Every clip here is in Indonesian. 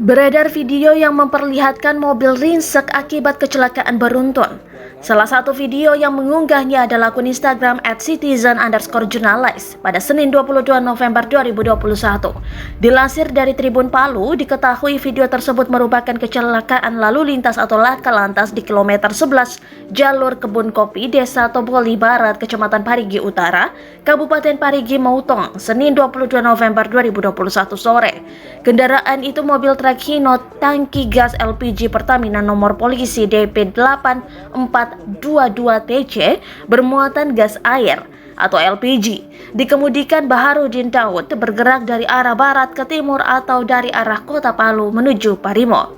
Beredar video yang memperlihatkan mobil ringsek akibat kecelakaan beruntun. Salah satu video yang mengunggahnya adalah akun Instagram @citizen_journalist pada Senin 22 November 2021. Dilansir dari Tribun Palu, diketahui video tersebut merupakan kecelakaan lalu lintas atau laka lantas di kilometer 11 jalur Kebun Kopi, Desa Toboli Barat, Kecamatan Parigi Utara, Kabupaten Parigi Mutong, Senin 22 November 2021 sore. Kendaraan itu mobil truk Hino tangki gas LPG Pertamina nomor polisi DP8422TC bermuatan gas air atau LPG. Dikemudikan Baharudin Daud bergerak dari arah barat ke timur atau dari arah Kota Palu menuju Parimo.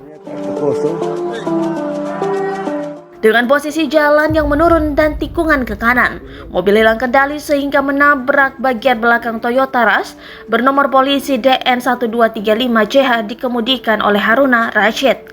Dengan posisi jalan yang menurun dan tikungan ke kanan, mobil hilang kendali sehingga menabrak bagian belakang Toyota Rush bernomor polisi DN1235CH dikemudikan oleh Haruna Rashid.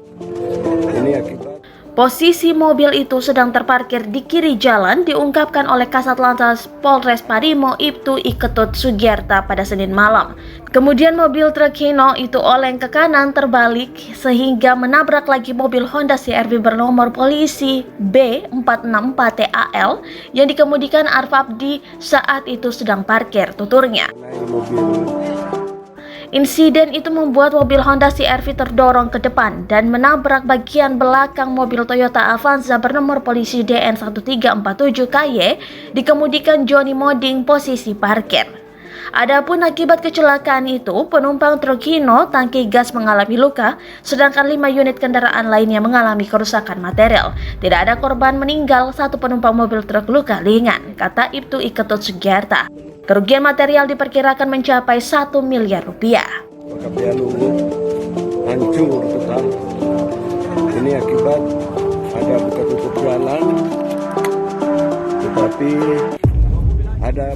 Posisi mobil itu sedang terparkir di kiri jalan, diungkapkan oleh Kasat Lantas Polres Parimo Ibtu Iketut Sugiyarta pada Senin malam. Kemudian mobil truk Hino itu oleng ke kanan terbalik sehingga menabrak lagi mobil Honda CR-V bernomor polisi B464TAL yang dikemudikan Arfabdi saat itu sedang parkir, tuturnya. Insiden itu membuat mobil Honda CR-V terdorong ke depan dan menabrak bagian belakang mobil Toyota Avanza bernomor polisi DN1347KY dikemudikan Johnny Moding posisi parkir. Adapun akibat kecelakaan itu, penumpang truk Hino tangki gas mengalami luka, sedangkan 5 unit kendaraan lainnya mengalami kerusakan material. Tidak ada korban meninggal, satu penumpang mobil truk luka ringan, kata Ibtu Iketut Sugiyarta. Kerugian material diperkirakan mencapai 1 miliar rupiah. Hancur total. Ini akibat ada buka tutup jalan, tetapi ada